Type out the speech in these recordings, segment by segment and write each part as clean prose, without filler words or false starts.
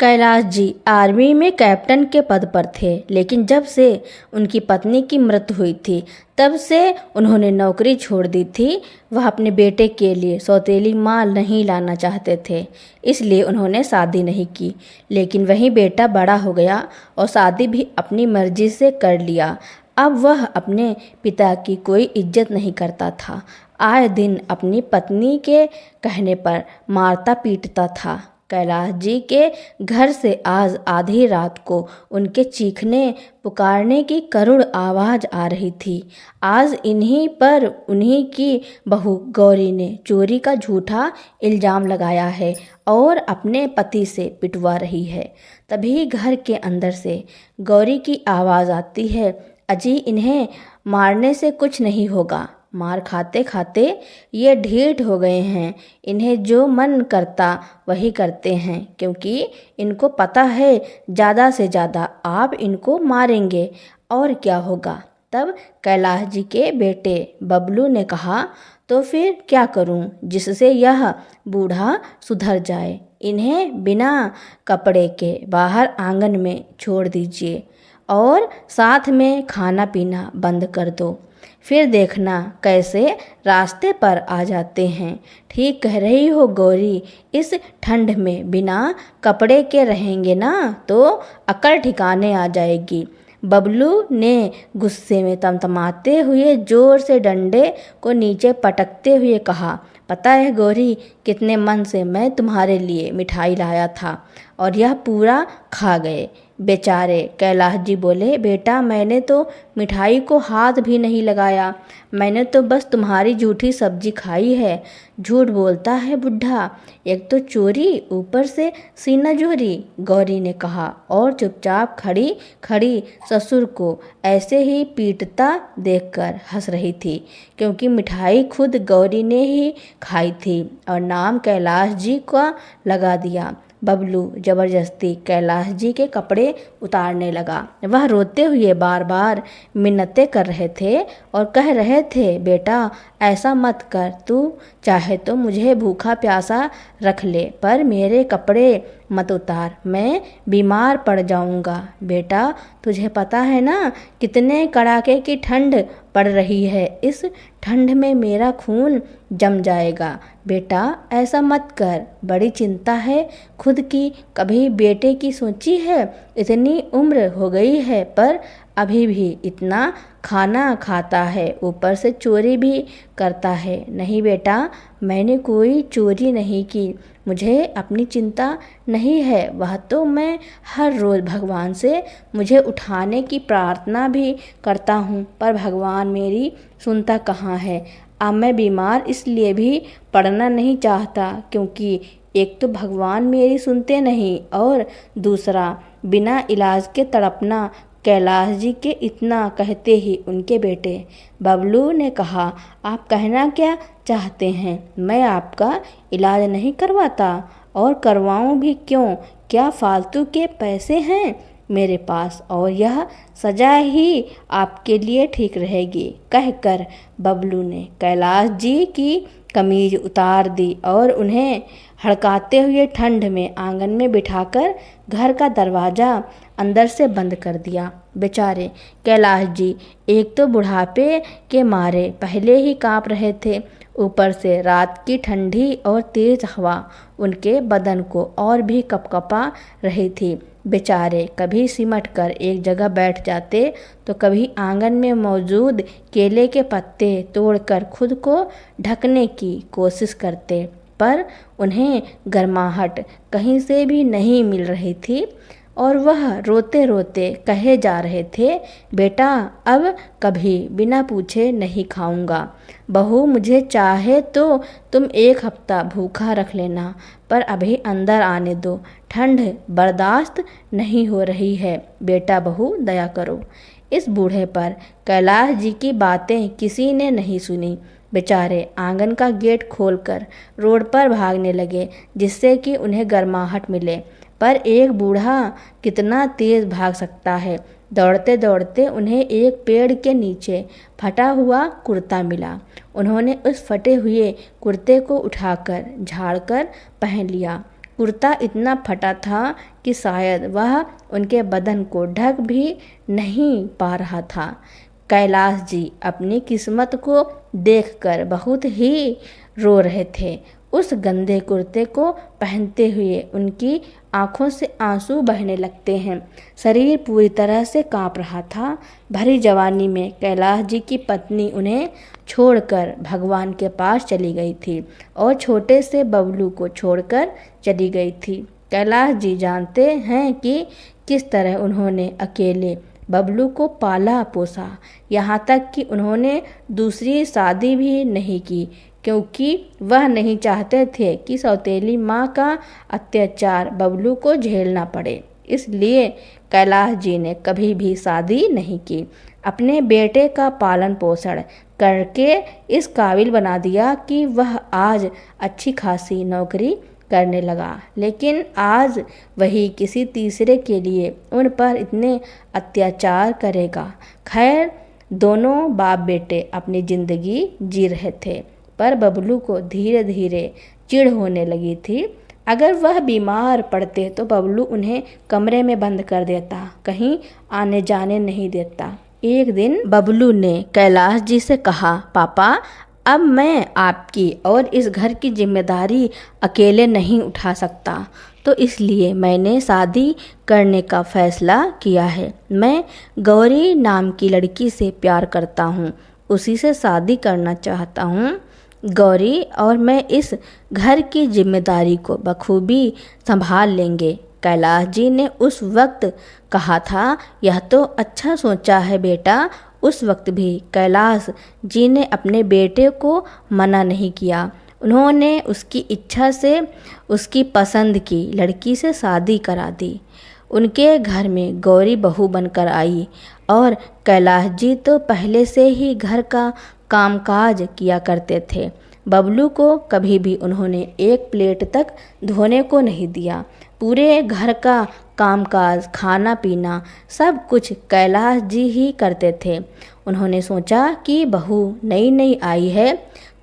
Kailash ji army में captain के पद पर थे, लेकिन जब से उनकी पत्नी की मृत्यु हुई थी तब से उन्होंने नौकरी छोड़ दी थी। वह अपने बेटे के लिए सौतेली माँ नहीं लाना चाहते थे, इसलिए उन्होंने शादी नहीं की। लेकिन वही बेटा बड़ा हो गया और शादी भी अपनी मर्जी से कर लिया। अब वह अपने पिता की कोई इज्जत नहीं करता था। आए दिन अपनी पत्नी के कहने पर मारता पीटता था। कैलाश जी के घर से आज आधी रात को उनके चीखने पुकारने की करुण आवाज़ आ रही थी। आज इन्हीं पर उन्हीं की बहू गौरी ने चोरी का झूठा इल्ज़ाम लगाया है और अपने पति से पिटवा रही है। तभी घर के अंदर से गौरी की आवाज़ आती है, अजी इन्हें मारने से कुछ नहीं होगा। मार खाते खाते ये ढीठ हो गए हैं, इन्हें जो मन करता वही करते हैं, क्योंकि इनको पता है ज़्यादा से ज़्यादा आप इनको मारेंगे और क्या होगा। तब कैलाश जी के बेटे बबलू ने कहा, तो फिर क्या करूं जिससे यह बूढ़ा सुधर जाए। इन्हें बिना कपड़े के बाहर आंगन में छोड़ दीजिए और साथ में खाना पीना बंद कर दो, फिर देखना कैसे रास्ते पर आ जाते हैं। ठीक कह रही हो गौरी, इस ठंड में बिना कपड़े के रहेंगे ना तो अकल ठिकाने आ जाएगी। बबलू ने गुस्से में तमतमाते हुए जोर से डंडे को नीचे पटकते हुए कहा, पता है गौरी, कितने मन से मैं तुम्हारे लिए मिठाई लाया था और यह पूरा खा गए बेचारे। कैलाश जी बोले, बेटा मैंने तो मिठाई को हाथ भी नहीं लगाया, मैंने तो बस तुम्हारी झूठी सब्जी खाई है। झूठ बोलता है बुढ़ा, एक तो चोरी ऊपर से सीना जोरी, गौरी ने कहा और चुपचाप खड़ी खड़ी ससुर को ऐसे ही पीटता देखकर हंस रही थी, क्योंकि मिठाई खुद गौरी ने ही खाई थी और नाम कैलाश जी का लगा दिया। बबलू जबरदस्ती कैलाश जी के कपड़े उतारने लगा। वह रोते हुए बार बार मिन्नतें कर रहे थे और कह रहे थे, बेटा ऐसा मत कर, तू चाहे तो मुझे भूखा प्यासा रख ले, पर मेरे कपड़े मत उतार, मैं बीमार पड़ जाऊंगा। बेटा तुझे पता है ना कितने कड़ाके की ठंड पड़ रही है, इस ठंड में मेरा खून जम जाएगा। बेटा ऐसा मत कर, बड़ी चिंता है खुद की, कभी बेटे की सोची है। इतनी उम्र हो गई है पर अभी भी इतना खाना खाता है, ऊपर से चोरी भी करता है। नहीं बेटा, मैंने कोई चोरी नहीं की, मुझे अपनी चिंता नहीं है। वह तो मैं हर रोज़ भगवान से मुझे उठाने की प्रार्थना भी करता हूँ, पर भगवान मेरी सुनता कहाँ है। अब मैं बीमार इसलिए भी पड़ना नहीं चाहता, क्योंकि एक तो भगवान मेरी सुनते नहीं और दूसरा बिना इलाज के तड़पना। कैलाश जी के इतना कहते ही उनके बेटे बबलू ने कहा, आप कहना क्या चाहते हैं? मैं आपका इलाज नहीं करवाता और करवाऊं भी क्यों? क्या फालतू के पैसे हैं मेरे पास और यह सजा ही आपके लिए ठीक रहेगी। कहकर बबलू ने कैलाश जी की कमीज उतार दी और उन्हें हड़काते हुए ठंड में आंगन में बिठाकर घर का दरवाज़ा अंदर से बंद कर दिया। बेचारे कैलाश जी एक तो बुढ़ापे के मारे पहले ही कांप रहे थे, ऊपर से रात की ठंडी और तेज हवा उनके बदन को और भी कपकपा रही थी। बेचारे कभी सिमट कर एक जगह बैठ जाते तो कभी आंगन में मौजूद केले के पत्ते तोड़कर खुद को ढकने की कोशिश करते, पर उन्हें गर्माहट कहीं से भी नहीं मिल रही थी और वह रोते रोते कहे जा रहे थे, बेटा अब कभी बिना पूछे नहीं खाऊंगा। बहू मुझे चाहे तो तुम एक हफ्ता भूखा रख लेना, पर अभी अंदर आने दो, ठंड बर्दाश्त नहीं हो रही है। बेटा बहू दया करो। इस बूढ़े पर कैलाश जी की बातें किसी ने नहीं सुनी। बेचारे आंगन का गेट खोलकर रोड पर भागने लगे, जिससे कि उन्हें गर्माहट मिले, पर एक बूढ़ा कितना तेज भाग सकता है। दौड़ते दौड़ते उन्हें एक पेड़ के नीचे फटा हुआ कुर्ता मिला। उन्होंने उस फटे हुए कुर्ते को उठाकर झाड़कर पहन लिया। कुर्ता इतना फटा था कि शायद वह उनके बदन को ढक भी नहीं पा रहा था। कैलाश जी अपनी किस्मत को देखकर बहुत ही रो रहे थे। उस गंदे कुर्ते को पहनते हुए उनकी आंखों से आंसू बहने लगते हैं। शरीर पूरी तरह से कांप रहा था। भरी जवानी में कैलाश जी की पत्नी उन्हें छोड़कर भगवान के पास चली गई थी और छोटे से बबलू को छोड़कर चली गई थी। कैलाश जी जानते हैं कि किस तरह उन्होंने अकेले बबलू को पाला पोसा, यहाँ तक कि उन्होंने दूसरी शादी भी नहीं की, क्योंकि वह नहीं चाहते थे कि सौतेली माँ का अत्याचार बबलू को झेलना पड़े। इसलिए कैलाश जी ने कभी भी शादी नहीं की। अपने बेटे का पालन पोषण करके इस काबिल बना दिया कि वह आज अच्छी खासी नौकरी करने लगा। लेकिन आज वही किसी तीसरे के लिए उन पर इतने अत्याचार करेगा। खैर, दोनों बाप बेटे अपनी ज़िंदगी जी रहे थे, पर बबलू को धीरे धीरे चिढ़ होने लगी थी। अगर वह बीमार पड़ते तो बबलू उन्हें कमरे में बंद कर देता, कहीं आने जाने नहीं देता। एक दिन बबलू ने कैलाश जी से कहा, पापा, अब मैं आपकी और इस घर की जिम्मेदारी अकेले नहीं उठा सकता, तो इसलिए मैंने शादी करने का फैसला किया है। मैं गौरी नाम की लड़की से प्यार करता हूँ, उसी से शादी करना चाहता हूँ। गौरी और मैं इस घर की जिम्मेदारी को बखूबी संभाल लेंगे। कैलाश जी ने उस वक्त कहा था। यह तो अच्छा सोचा है बेटा। उस वक्त भी कैलाश जी ने अपने बेटे को मना नहीं किया। उन्होंने उसकी इच्छा से उसकी पसंद की लड़की से शादी करा दी। उनके घर में गौरी बहू बनकर आई और कैलाश जी तो पहले से ही घर का कामकाज किया करते थे। बबलू को कभी भी उन्होंने एक प्लेट तक धोने को नहीं दिया। पूरे घर का कामकाज, खाना पीना, सब कुछ कैलाश जी ही करते थे। उन्होंने सोचा कि बहू नई नई आई है,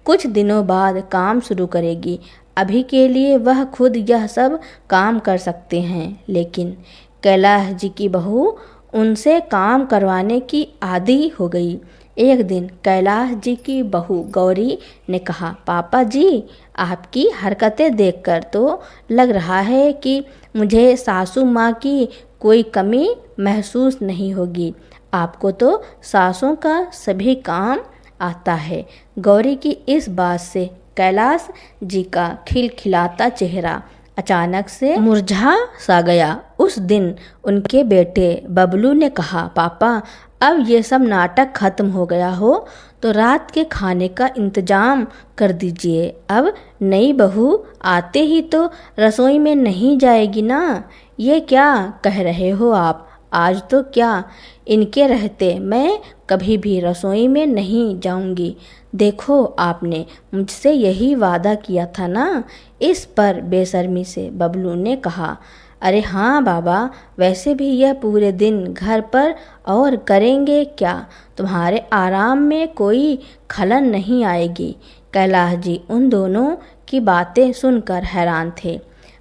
कुछ दिनों बाद काम शुरू करेगी, अभी के लिए वह खुद यह सब काम कर सकते हैं। लेकिन कैलाश जी की बहू उनसे काम करवाने की आदी हो गई। एक दिन कैलाश जी की बहू गौरी ने कहा, पापा जी, आपकी हरकतें देखकर तो लग रहा है कि मुझे सासू माँ की कोई कमी महसूस नहीं होगी। आपको तो सासों का सभी काम आता है। गौरी की इस बात से कैलाश जी का खिलखिलाता चेहरा अचानक से मुरझा सा गया। उस दिन उनके बेटे बबलू ने कहा, पापा, अब ये सब नाटक खत्म हो गया हो तो रात के खाने का इंतजाम कर दीजिए। अब नई बहू आते ही तो रसोई में नहीं जाएगी ना। ये क्या कह रहे हो आप? आज तो क्या, इनके रहते मैं कभी भी रसोई में नहीं जाऊंगी। देखो, आपने मुझसे यही वादा किया था ना। इस पर बेशर्मी से बबलू ने कहा, अरे हाँ बाबा, वैसे भी यह पूरे दिन घर पर और करेंगे क्या? तुम्हारे आराम में कोई खलन नहीं आएगी। कैलाश जी उन दोनों की बातें सुनकर हैरान थे।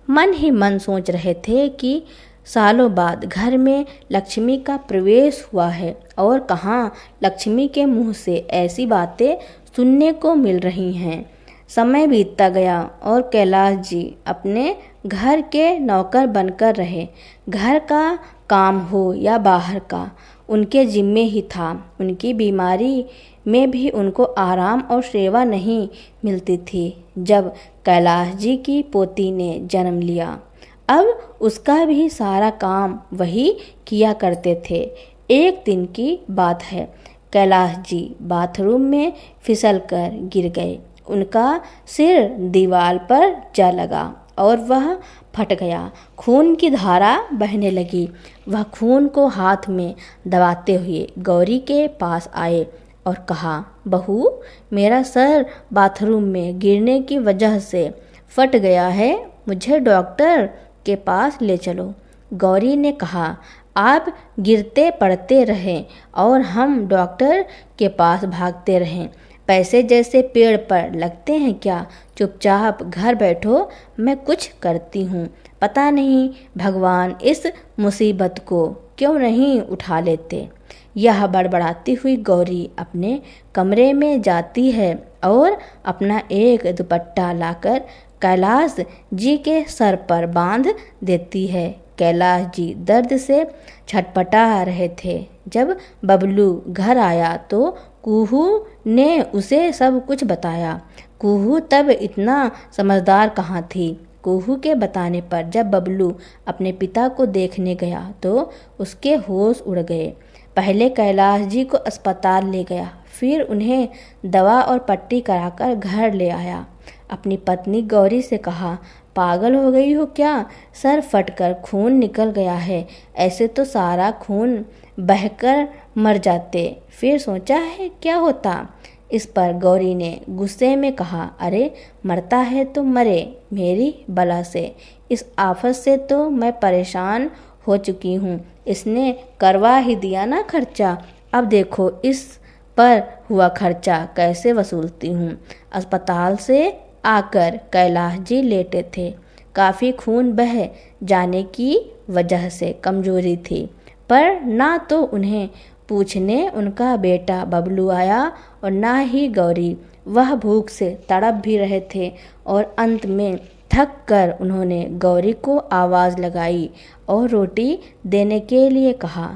मन ही मन सोच रहे थे कि सालों बाद घर में लक्ष्मी का प्रवेश हुआ है और कहाँ लक्ष्मी के मुंह से ऐसी बातें सुनने को मिल रही हैं। समय बीतता गया और कैलाश जी अपने घर के नौकर बनकर रहे। घर का काम हो या बाहर का, उनके जिम्मे ही था। उनकी बीमारी में भी उनको आराम और सेवा नहीं मिलती थी। जब कैलाश जी की पोती ने जन्म लिया, अब उसका भी सारा काम वही किया करते थे। एक दिन की बात है, कैलाश जी बाथरूम में फिसलकर गिर गए। उनका सिर दीवार पर जा लगा और वह फट गया। खून की धारा बहने लगी। वह खून को हाथ में दबाते हुए गौरी के पास आए और कहा, बहू, मेरा सर बाथरूम में गिरने की वजह से फट गया है, मुझे डॉक्टर के पास ले चलो। गौरी ने कहा, आप गिरते पड़ते रहें और हम डॉक्टर के पास भागते रहें। पैसे जैसे पेड़ पर लगते हैं क्या? चुपचाप घर बैठो, मैं कुछ करती हूँ। पता नहीं भगवान इस मुसीबत को क्यों नहीं उठा लेते। यह बड़बड़ाती हुई गौरी अपने कमरे में जाती है और अपना एक दुपट्टा लाकर कैलाश जी के सर पर बांध देती है। कैलाश जी दर्द से छटपटा रहे थे। जब बबलू घर आया तो कुहू ने उसे सब कुछ बताया। कुहू तब इतना समझदार कहाँ थी। कुहू के बताने पर जब बबलू अपने पिता को देखने गया तो उसके होश उड़ गए। पहले कैलाश जी को अस्पताल ले गया, फिर उन्हें दवा और पट्टी कराकर घर ले आया। अपनी पत्नी गौरी से कहा, पागल हो गई हो क्या? सर फटकर खून निकल गया है। ऐसे तो सारा खून बहकर मर जाते, फिर सोचा है क्या होता। इस पर गौरी ने गुस्से में कहा, अरे मरता है तो मरे, मेरी बला से। इस आफत से तो मैं परेशान हो चुकी हूँ। इसने करवा ही दिया ना खर्चा, अब देखो इस पर हुआ खर्चा कैसे वसूलती हूँ। अस्पताल से आकर कैलाश जी लेटे थे। काफ़ी खून बह जाने की वजह से कमजोरी थी, पर ना तो उन्हें पूछने उनका बेटा बबलू आया और ना ही गौरी। वह भूख से तड़प भी रहे थे और अंत में थक कर उन्होंने गौरी को आवाज़ लगाई और रोटी देने के लिए कहा।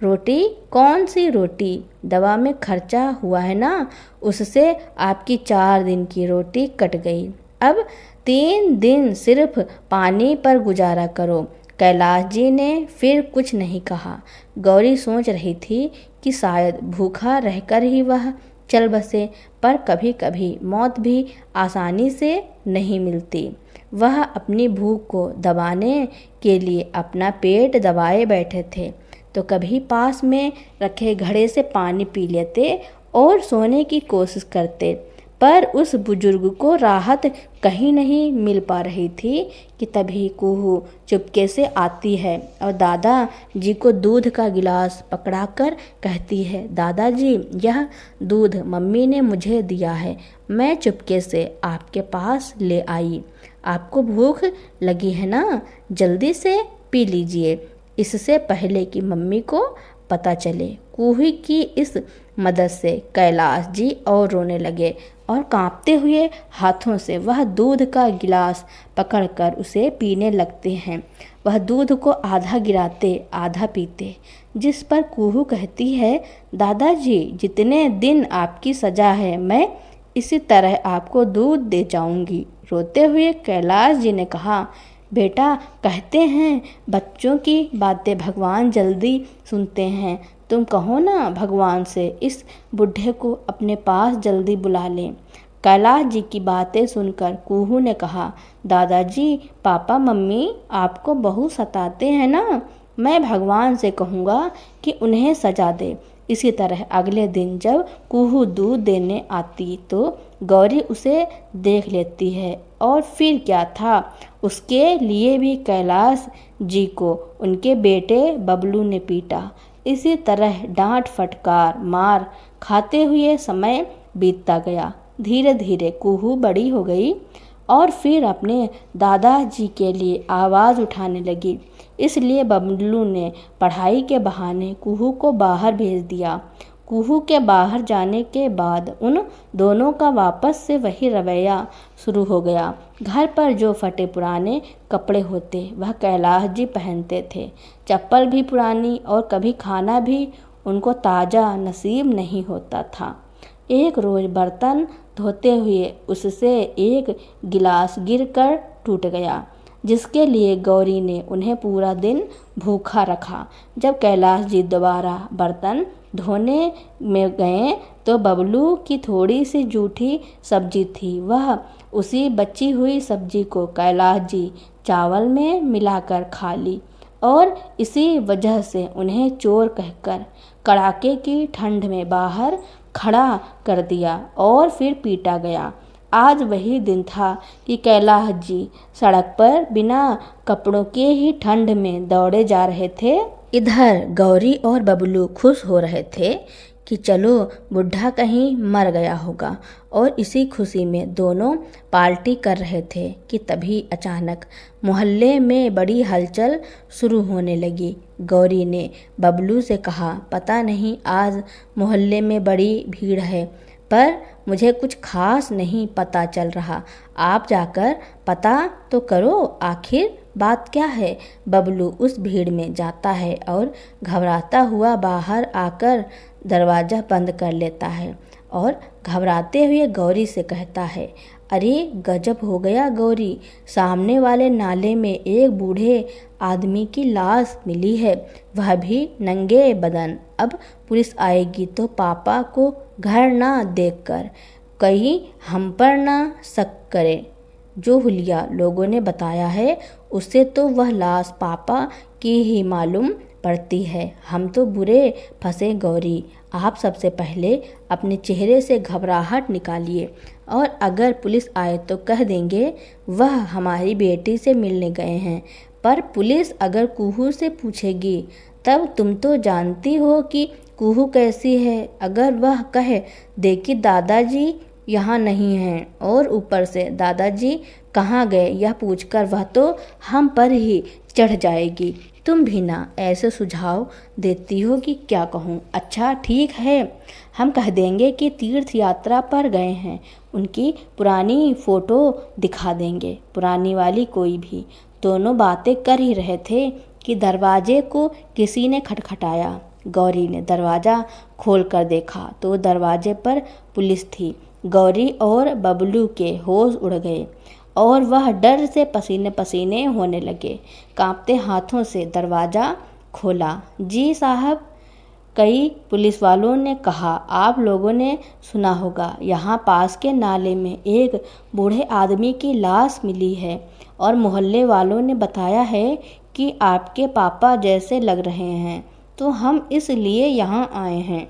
रोटी? कौन सी रोटी? दवा में खर्चा हुआ है ना, उससे आपकी 4 दिन की रोटी कट गई। अब 3 दिन सिर्फ पानी पर गुजारा करो। कैलाश जी ने फिर कुछ नहीं कहा। गौरी सोच रही थी कि शायद भूखा रहकर ही वह चल बसे, पर कभी कभी मौत भी आसानी से नहीं मिलती। वह अपनी भूख को दबाने के लिए अपना पेट दबाए बैठे थे तो कभी पास में रखे घड़े से पानी पी लेते और सोने की कोशिश करते, पर उस बुजुर्ग को राहत कहीं नहीं मिल पा रही थी कि तभी कुहू चुपके से आती है और दादा जी को दूध का गिलास पकड़ाकर कहती है, दादाजी यह दूध मम्मी ने मुझे दिया है, मैं चुपके से आपके पास ले आई। आपको भूख लगी है ना, जल्दी से पी लीजिए, इससे पहले कि मम्मी को पता चले। कुहू की इस मदद से कैलाश जी और रोने लगे और कांपते हुए हाथों से वह दूध का गिलास पकड़कर उसे पीने लगते हैं। वह दूध को आधा गिराते आधा पीते, जिस पर कुहू कहती है, दादाजी जितने दिन आपकी सजा है मैं इसी तरह आपको दूध दे जाऊंगी। रोते हुए कैलाश जी ने कहा, बेटा कहते हैं बच्चों की बातें भगवान जल्दी सुनते हैं, तुम कहो ना भगवान से इस बुढ़े को अपने पास जल्दी बुला लें। कैलाश जी की बातें सुनकर कुहू ने कहा, दादाजी पापा मम्मी आपको बहुत सताते हैं ना, मैं भगवान से कहूँगा कि उन्हें सजा दे। इसी तरह अगले दिन जब कुहू दूध देने आती तो गौरी उसे देख लेती है और फिर क्या था, उसके लिए भी कैलाश जी को उनके बेटे बबलू ने पीटा। इसी तरह डांट फटकार मार खाते हुए समय बीतता गया। धीरे धीरे कुहू बड़ी हो गई और फिर अपने दादाजी के लिए आवाज़ उठाने लगी। इसलिए बबलू ने पढ़ाई के बहाने कुहू को बाहर भेज दिया। कुहू के बाहर जाने के बाद उन दोनों का वापस से वही रवैया शुरू हो गया। घर पर जो फटे पुराने कपड़े होते वह कैलाश जी पहनते थे, चप्पल भी पुरानी और कभी खाना भी उनको ताज़ा नसीब नहीं होता था। एक रोज़ बर्तन धोते हुए उससे एक गिलास गिरकर टूट गया, जिसके लिए गौरी ने उन्हें पूरा दिन भूखा रखा। जब कैलाश जी दोबारा बर्तन धोने में गए तो बबलू की थोड़ी सी जूठी सब्जी थी। वह उसी बची हुई सब्जी को कैलाश जी चावल में मिलाकर खा ली और इसी वजह से उन्हें चोर कहकर कड़ाके की ठंड में बाहर खड़ा कर दिया और फिर पीटा गया। आज वही दिन था कि कैलाश जी सड़क पर बिना कपड़ों के ही ठंड में दौड़े जा रहे थे। इधर गौरी और बबलू खुश हो रहे थे कि चलो बुढ़ा कहीं मर गया होगा, और इसी खुशी में दोनों पार्टी कर रहे थे कि तभी अचानक मोहल्ले में बड़ी हलचल शुरू होने लगी। गौरी ने बबलू से कहा, पता नहीं आज मोहल्ले में बड़ी भीड़ है, पर मुझे कुछ खास नहीं पता चल रहा। आप जाकर पता तो करो, आखिर बात क्या है। बबलू उस भीड़ में जाता है और घबराता हुआ बाहर आकर दरवाज़ा बंद कर लेता है और घबराते हुए गौरी से कहता है, अरे गजब हो गया गौरी, सामने वाले नाले में एक बूढ़े आदमी की लाश मिली है, वह भी नंगे बदन। अब पुलिस आएगी तो पापा को घर ना देखकर कहीं हम पर ना शक करे। जो हुलिया लोगों ने बताया है उससे तो वह लाश पापा की ही मालूम पड़ती है। हम तो बुरे फंसे गौरी। आप सबसे पहले अपने चेहरे से घबराहट निकालिए, और अगर पुलिस आए तो कह देंगे वह हमारी बेटी से मिलने गए हैं। पर पुलिस अगर कुहू से पूछेगी तब तुम तो जानती हो कि कुहू कैसी है। अगर वह कहे देखिए दादाजी यहाँ नहीं हैं, और ऊपर से दादाजी कहाँ गए यह पूछकर वह तो हम पर ही चढ़ जाएगी। तुम भी ना ऐसे सुझाव देती हो कि क्या कहूँ। अच्छा ठीक है, हम कह देंगे कि तीर्थ यात्रा पर गए हैं, उनकी पुरानी फ़ोटो दिखा देंगे, पुरानी वाली कोई भी। दोनों बातें कर ही रहे थे कि दरवाजे को किसी ने खटखटाया। गौरी ने दरवाज़ा खोल कर देखा तो दरवाजे पर पुलिस थी। गौरी और बबलू के होश उड़ गए और वह डर से पसीने पसीने होने लगे। कांपते हाथों से दरवाज़ा खोला। जी साहब, कई पुलिस वालों ने कहा, आप लोगों ने सुना होगा, यहाँ पास के नाले में एक बूढ़े आदमी की लाश मिली है, और मोहल्ले वालों ने बताया है कि आपके पापा जैसे लग रहे हैं, तो हम इसलिए यहाँ आए हैं।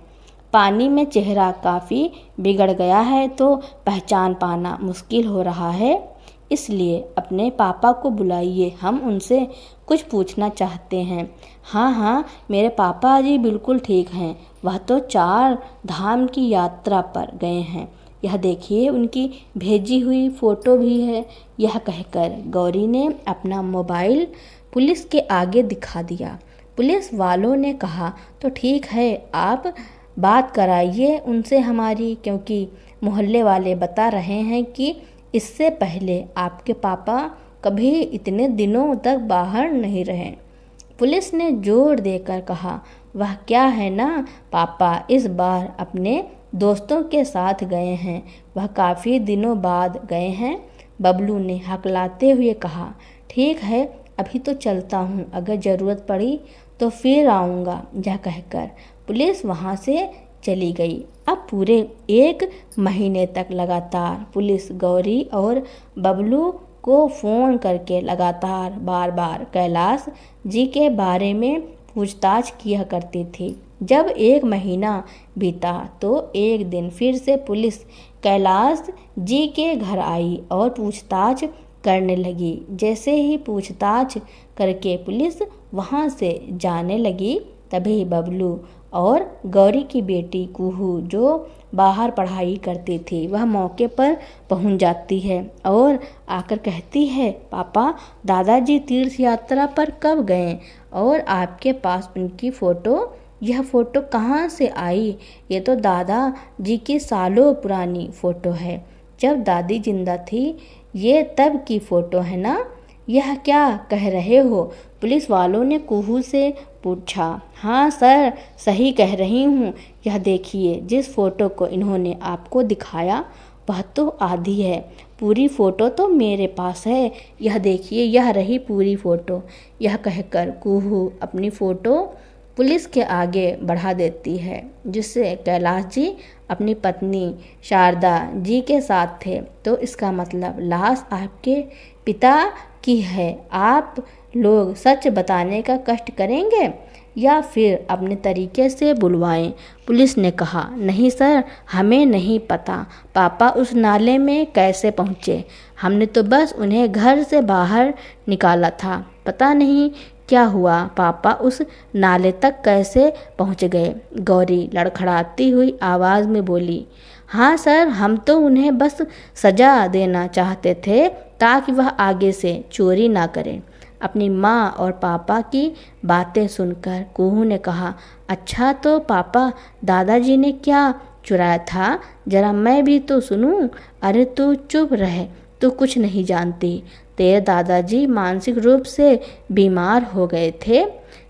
पानी में चेहरा काफ़ी बिगड़ गया है तो पहचान पाना मुश्किल हो रहा है, इसलिए अपने पापा को बुलाइए, हम उनसे कुछ पूछना चाहते हैं। हाँ हाँ, मेरे पापा जी बिल्कुल ठीक हैं, वह तो 4 धाम की यात्रा पर गए हैं, यह देखिए उनकी भेजी हुई फ़ोटो भी है। यह कहकर गौरी ने अपना मोबाइल पुलिस के आगे दिखा दिया। पुलिस वालों ने कहा, तो ठीक है, आप बात कराइए उनसे हमारी, क्योंकि मोहल्ले वाले बता रहे हैं कि इससे पहले आपके पापा कभी इतने दिनों तक बाहर नहीं रहे। पुलिस ने जोर देकर कहा, वह क्या है ना, पापा इस बार अपने दोस्तों के साथ गए हैं, वह काफ़ी दिनों बाद गए हैं। बबलू ने हकलाते हुए कहा, ठीक है, अभी तो चलता हूँ, अगर ज़रूरत पड़ी तो फिर आऊँगा। यह कहकर पुलिस वहाँ से चली गई। अब पूरे 1 महीने तक लगातार पुलिस गौरी और बबलू को फ़ोन करके लगातार बार बार कैलाश जी के बारे में पूछताछ किया करती थी। जब 1 महीना बीता तो एक दिन फिर से पुलिस कैलाश जी के घर आई और पूछताछ करने लगी। जैसे ही पूछताछ करके पुलिस वहाँ से जाने लगी, तभी बबलू और गौरी की बेटी कुहू, जो बाहर पढ़ाई करती थी, वह मौके पर पहुंच जाती है और आकर कहती है, पापा दादाजी तीर्थ यात्रा पर कब गए, और आपके पास उनकी फ़ोटो, यह फ़ोटो कहाँ से आई। ये तो दादा जी की सालों पुरानी फ़ोटो है, जब दादी जिंदा थी, ये तब की फ़ोटो है ना। यह क्या कह रहे हो, पुलिस वालों ने कुहू से पूछा। हाँ सर, सही कह रही हूँ, यह देखिए जिस फ़ोटो को इन्होंने आपको दिखाया वह तो आधी है, पूरी फ़ोटो तो मेरे पास है, यह देखिए यह रही पूरी फ़ोटो। यह कहकर कुहू अपनी फ़ोटो पुलिस के आगे बढ़ा देती है, जिससे कैलाश जी अपनी पत्नी शारदा जी के साथ थे। तो इसका मतलब लाश आपके पिता की है। आप लोग सच बताने का कष्ट करेंगे या फिर अपने तरीके से बुलवाएं। पुलिस ने कहा, नहीं सर, हमें नहीं पता पापा उस नाले में कैसे पहुँचे, हमने तो बस उन्हें घर से बाहर निकाला था, पता नहीं क्या हुआ? पापा उस नाले तक कैसे पहुंच गए? गौरी लड़खड़ाती हुई आवाज़ में बोली। हाँ सर, हम तो उन्हें बस सज़ा देना चाहते थे ताकि वह आगे से चोरी ना करें। अपनी माँ और पापा की बातें सुनकर कुहू ने कहा, अच्छा तो पापा, दादाजी ने क्या चुराया था? जरा मैं भी तो सुनूं। अरे तू चुप रह, तू कुछ नहीं जानती। तेरे दादाजी मानसिक रूप से बीमार हो गए थे।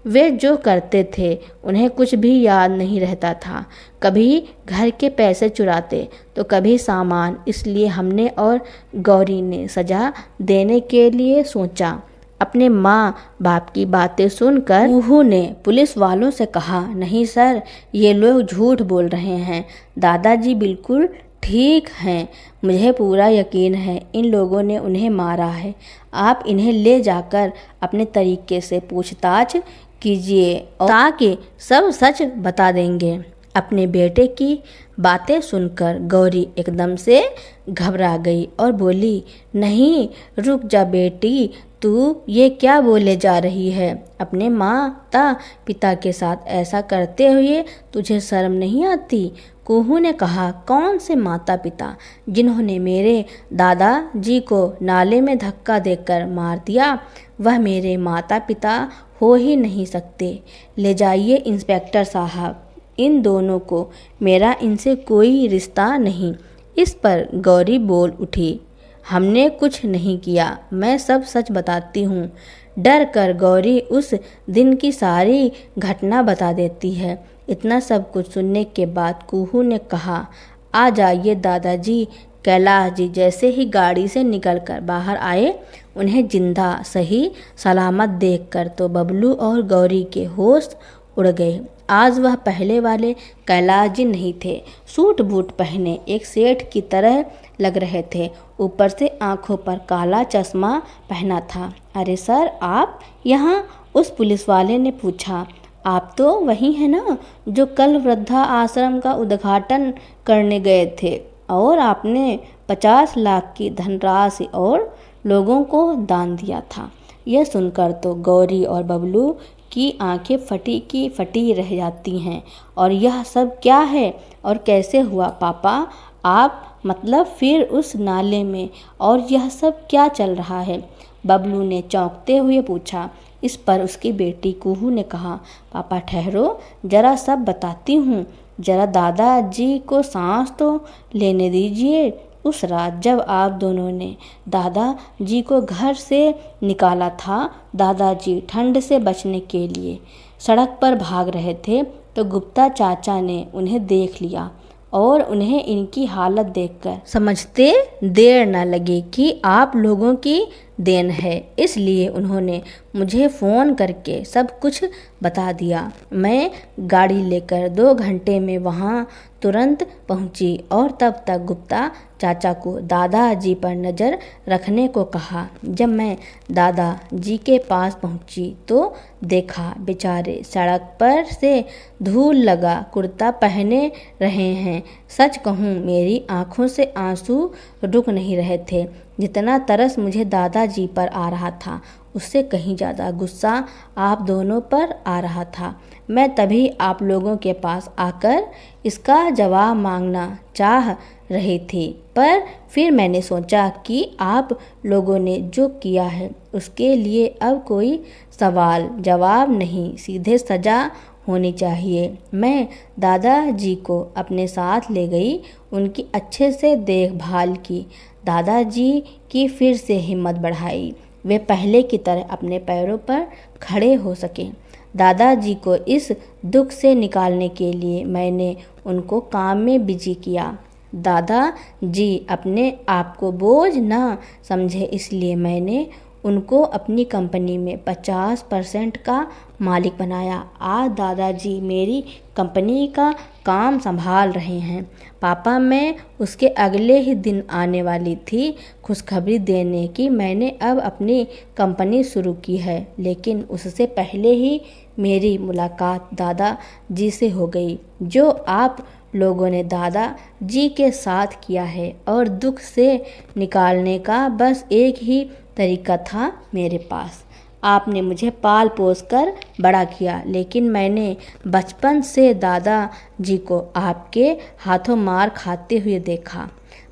वे जो करते थे उन्हें कुछ भी याद नहीं रहता था। कभी घर के पैसे चुराते तो कभी सामान। इसलिए हमने और गौरी ने सजा देने के लिए सोचा। अपने माँ बाप की बातें सुनकर कुहू ने पुलिस वालों से कहा, नहीं सर, ये लोग झूठ बोल रहे हैं। दादाजी बिल्कुल ठीक हैं। मुझे पूरा यकीन है इन लोगों ने उन्हें मारा है। आप इन्हें ले जाकर अपने तरीके से पूछताछ कीजिए ताकि सब सच बता देंगे। अपने बेटे की बातें सुनकर गौरी एकदम से घबरा गई और बोली, नहीं, रुक जा बेटी, तू ये क्या बोले जा रही है? अपने माता पिता के साथ ऐसा करते हुए तुझे शर्म नहीं आती? कुहू ने कहा, कौन से माता पिता जिन्होंने मेरे दादाजी को नाले में धक्का देकर मार दिया? वह मेरे माता पिता हो ही नहीं सकते। ले जाइए इंस्पेक्टर साहब, इन दोनों को मेरा इनसे कोई रिश्ता नहीं। इस पर गौरी बोल उठी, हमने कुछ नहीं किया, मैं सब सच बताती हूँ। डर कर गौरी उस दिन की सारी घटना बता देती है। इतना सब कुछ सुनने के बाद कुहू ने कहा, आ जाइए दादाजी। कैलाश जी जैसे ही गाड़ी से निकलकर बाहर आए, उन्हें जिंदा सही सलामत देखकर तो बबलू और गौरी के होश उड़ गए। आज वह पहले वाले कैलाश जी नहीं थे। सूट बूट पहने एक सेठ की तरह लग रहे थे। ऊपर से आंखों पर काला चश्मा पहना था। अरे सर, आप यहाँ? उस पुलिस वाले ने पूछा। आप तो वही हैं ना जो कल वृद्धा आश्रम का उद्घाटन करने गए थे और आपने 50 लाख की धनराशि और लोगों को दान दिया था। यह सुनकर तो गौरी और बबलू की आंखें फटी की फटी रह जाती हैं। और यह सब क्या है और कैसे हुआ पापा? आप मतलब फिर उस नाले में, और यह सब क्या चल रहा है? बबलू ने चौंकते हुए पूछा। इस पर उसकी बेटी कुहू ने कहा, पापा ठहरो, जरा सब बताती हूँ। जरा दादाजी को सांस तो लेने दीजिए। उस रात जब आप दोनों ने दादाजी को घर से निकाला था, दादाजी ठंड से बचने के लिए सड़क पर भाग रहे थे तो गुप्ता चाचा ने उन्हें देख लिया और उन्हें इनकी हालत देखकर समझते देर न लगी कि आप लोगों की देन है। इसलिए उन्होंने मुझे फ़ोन करके सब कुछ बता दिया। मैं गाड़ी लेकर 2 घंटे में वहाँ तुरंत पहुँची और तब तक गुप्ता चाचा को दादाजी पर नज़र रखने को कहा। जब मैं दादाजी के पास पहुँची तो देखा बेचारे सड़क पर से धूल लगा कुर्ता पहने रहे हैं। सच कहूँ, मेरी आँखों से आंसू रुक नहीं रहे थे। जितना तरस मुझे दादाजी पर आ रहा था, उससे कहीं ज़्यादा गुस्सा आप दोनों पर आ रहा था। मैं तभी आप लोगों के पास आकर इसका जवाब मांगना चाह रही थी, पर फिर मैंने सोचा कि आप लोगों ने जो किया है उसके लिए अब कोई सवाल जवाब नहीं, सीधे सज़ा होनी चाहिए। मैं दादाजी को अपने साथ ले गई, उनकी अच्छे से देखभाल की। दादाजी की फिर से हिम्मत बढ़ाई, वे पहले की तरह अपने पैरों पर खड़े हो सके। दादाजी को इस दुख से निकालने के लिए मैंने उनको काम में बिजी किया। दादाजी अपने आप को बोझ ना समझे, इसलिए मैंने उनको अपनी कंपनी में 50% का मालिक बनाया। आज दादाजी मेरी कंपनी का काम संभाल रहे हैं। पापा, मैं उसके अगले ही दिन आने वाली थी खुशखबरी देने की मैंने अब अपनी कंपनी शुरू की है, लेकिन उससे पहले ही मेरी मुलाकात दादाजी से हो गई। जो आप लोगों ने दादाजी के साथ किया है और दुख से निकालने का बस एक ही तरीका था मेरे पास। आपने मुझे पाल पोस कर बड़ा किया, लेकिन मैंने बचपन से दादाजी को आपके हाथों मार खाते हुए देखा।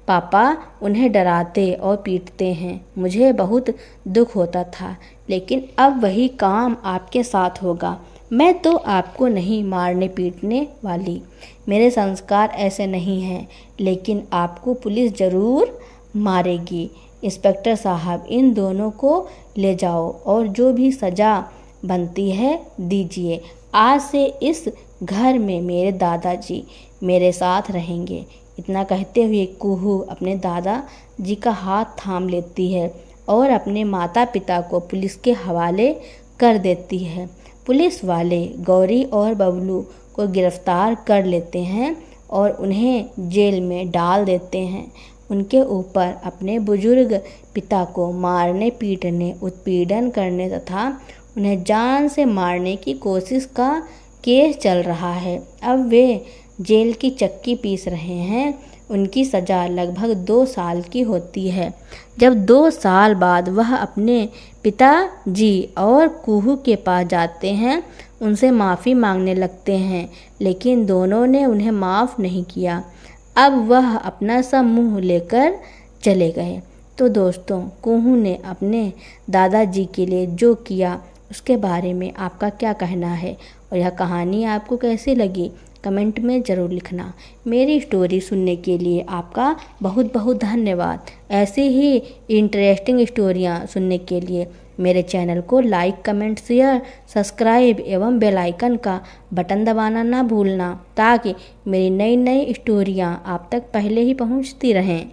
पापा उन्हें डराते और पीटते हैं। मुझे बहुत दुख होता था, लेकिन अब वही काम आपके साथ होगा। मैं तो आपको नहीं मारने पीटने वाली, मेरे संस्कार ऐसे नहीं हैं, लेकिन आपको पुलिस ज़रूर मारेगी। इंस्पेक्टर साहब, इन दोनों को ले जाओ और जो भी सज़ा बनती है दीजिए। आज से इस घर में मेरे दादाजी मेरे साथ रहेंगे। इतना कहते हुए कुहू अपने दादाजी का हाथ थाम लेती है और अपने माता पिता को पुलिस के हवाले कर देती है। पुलिस वाले गौरी और बबलू को गिरफ्तार कर लेते हैं और उन्हें जेल में डाल देते हैं। उनके ऊपर अपने बुजुर्ग पिता को मारने पीटने उत्पीड़न करने तथा उन्हें जान से मारने की कोशिश का केस चल रहा है। अब वे जेल की चक्की पीस रहे हैं। उनकी सज़ा लगभग 2 साल की होती है। जब 2 साल बाद वह अपने पिताजी और कुहू के पास जाते हैं, उनसे माफ़ी मांगने लगते हैं, लेकिन दोनों ने उन्हें माफ़ नहीं किया। अब वह अपना सा मुँह लेकर चले गए। तो दोस्तों, कुहू ने अपने दादाजी के लिए जो किया उसके बारे में आपका क्या कहना है और यह कहानी आपको कैसी लगी, कमेंट में ज़रूर लिखना। मेरी स्टोरी सुनने के लिए आपका बहुत बहुत धन्यवाद। ऐसे ही इंटरेस्टिंग स्टोरियाँ सुनने के लिए मेरे चैनल को लाइक, कमेंट, शेयर, सब्सक्राइब एवं बेल आइकन का बटन दबाना ना भूलना, ताकि मेरी नई नई स्टोरियाँ आप तक पहले ही पहुँचती रहें।